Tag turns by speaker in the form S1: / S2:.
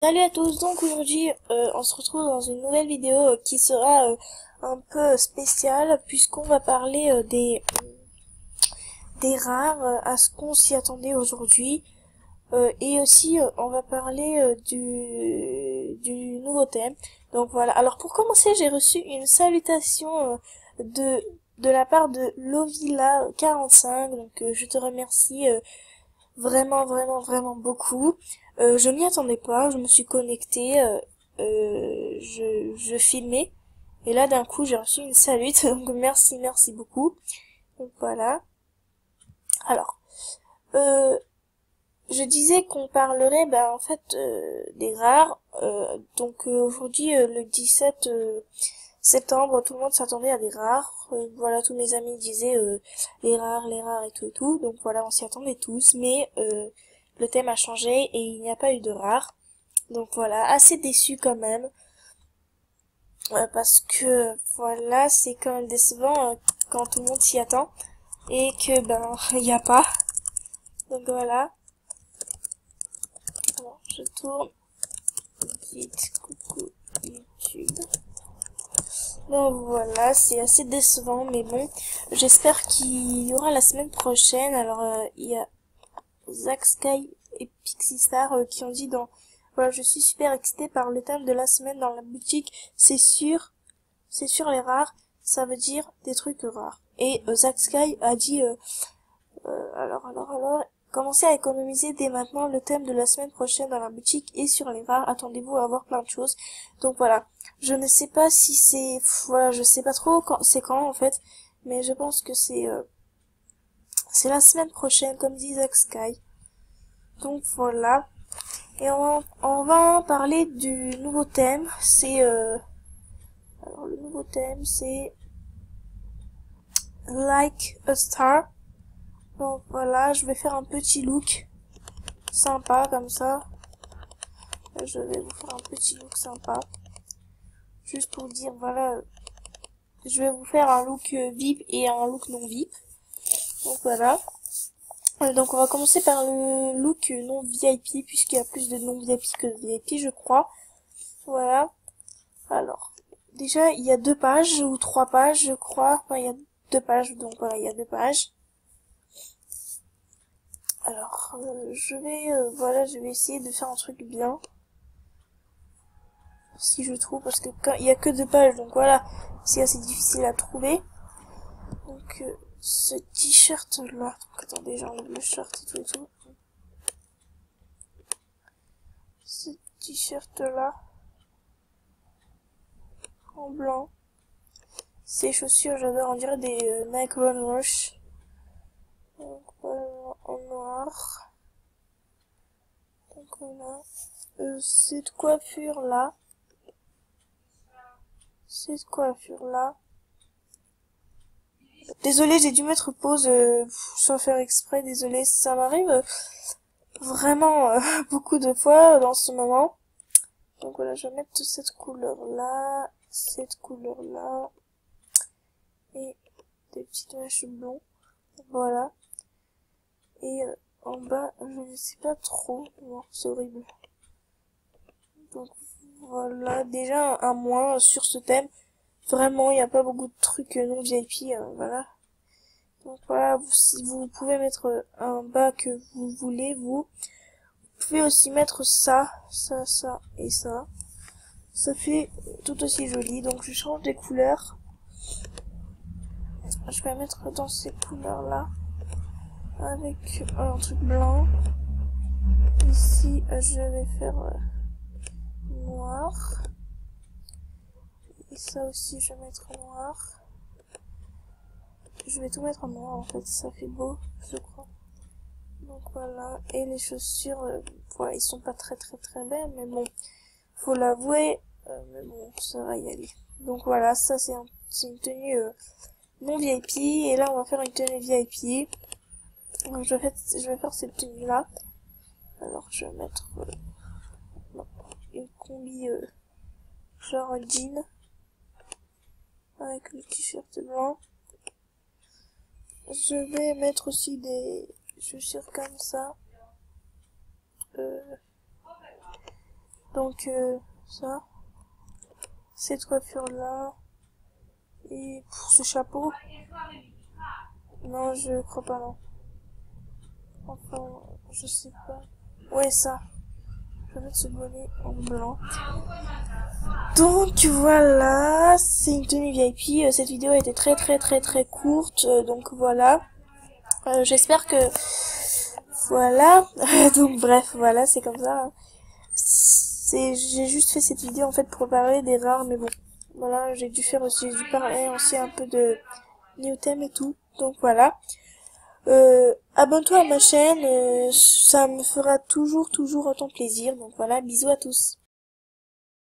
S1: Salut à tous, donc aujourd'hui on se retrouve dans une nouvelle vidéo qui sera un peu spéciale puisqu'on va parler des rares à ce qu'on s'y attendait aujourd'hui et aussi on va parler du nouveau thème. Donc voilà, alors pour commencer j'ai reçu une salutation de la part de Lovila45, donc je te remercie vraiment, vraiment, vraiment beaucoup. Je m'y attendais pas, je me suis connectée, je filmais, et là d'un coup j'ai reçu une salute, donc merci, merci beaucoup. Donc voilà. Alors, euh, je disais qu'on parlerait, ben en fait, des rares. Donc aujourd'hui, le 17 septembre, tout le monde s'attendait à des rares. Voilà, tous mes amis disaient les rares et tout. Donc voilà, on s'y attendait tous, mais le thème a changé et il n'y a pas eu de rares. Donc voilà, assez déçu quand même, parce que voilà, c'est quand même décevant quand tout le monde s'y attend et que ben il n'y a pas. Donc voilà. Alors, je tourne vite, coucou YouTube. Donc voilà, c'est assez décevant, mais bon, j'espère qu'il y aura la semaine prochaine. Alors il y a Zack Sky et Pixie Star qui ont dit dans voilà, je suis super excitée par le thème de la semaine dans la boutique, c'est sûr les rares, ça veut dire des trucs rares. Et Zack Sky a dit alors, commencez à économiser dès maintenant, le thème de la semaine prochaine dans la boutique et sur les rares, attendez-vous à avoir plein de choses. Donc voilà, je ne sais pas si c'est, voilà, je sais pas trop quand, c'est quand en fait, mais je pense que c'est la semaine prochaine, comme dit Zack Sky. Donc voilà, et on va parler du nouveau thème, alors le nouveau thème c'est Like a Star. Donc voilà, je vais faire un petit look sympa comme ça. Je vais vous faire un petit look sympa. Juste pour dire, voilà, je vais vous faire un look VIP et un look non VIP. Donc voilà. Donc on va commencer par le look non VIP, puisqu'il y a plus de non VIP que de VIP, je crois. Voilà. Alors, déjà, il y a 2 pages, ou 3 pages, je crois. Enfin, il y a 2 pages, donc voilà, il y a 2 pages. Alors, voilà, je vais essayer de faire un truc bien. Si je trouve, parce que quand il y a que 2 pages, donc voilà, c'est assez difficile à trouver. Donc ce t-shirt là, donc attendez, j'enlève le shirt et tout et tout. Ce t-shirt là, en blanc. Ces chaussures, j'adore, on dirait des Nike Run Rush. Donc voilà, en noir. Donc voilà. Cette coiffure là. Cette coiffure là. Désolée, j'ai dû mettre pause sans faire exprès, désolée, ça m'arrive vraiment beaucoup de fois dans ce moment. Donc voilà, je vais mettre cette couleur là, cette couleur là, et des petites mèches blondes. Voilà. Et en bas, je ne sais pas trop. Non, c'est horrible. Donc voilà, déjà un moins sur ce thème. Vraiment, il n'y a pas beaucoup de trucs non VIP. Voilà. Donc voilà, si vous pouvez mettre un bas que vous voulez, vous pouvez aussi mettre ça, ça et ça. Ça fait tout aussi joli. Donc je change des couleurs. Je vais mettre dans ces couleurs là avec un truc blanc. Ici je vais faire noir, et ça aussi je vais mettre noir. Je vais tout mettre en noir en fait, ça fait beau je crois. Donc voilà, et les chaussures voilà, ils sont pas très très très belles, mais bon, faut l'avouer, mais bon, ça va y aller. Donc voilà, ça c'est une tenue non VIP, et là on va faire une tenue VIP. Donc je vais faire cette tenue là. Alors je vais mettre une combi genre jean avec le t-shirt blanc. Je vais mettre aussi des chaussures comme ça. Donc ça, cette coiffure là, et pour ce chapeau, non je crois pas, non. Enfin, je sais pas. Ouais, ça. Je vais mettre ce bonnet en blanc. Donc voilà, c'est une tenue VIP. Cette vidéo a été très courte, donc voilà. J'espère que voilà. Donc bref, voilà, c'est comme ça, hein. J'ai juste fait cette vidéo en fait pour parler des rares, mais bon, voilà, j'ai dû parler aussi un peu de new theme et tout. Donc voilà. Abonne-toi à ma chaîne, ça me fera toujours autant plaisir. Donc voilà, bisous à tous.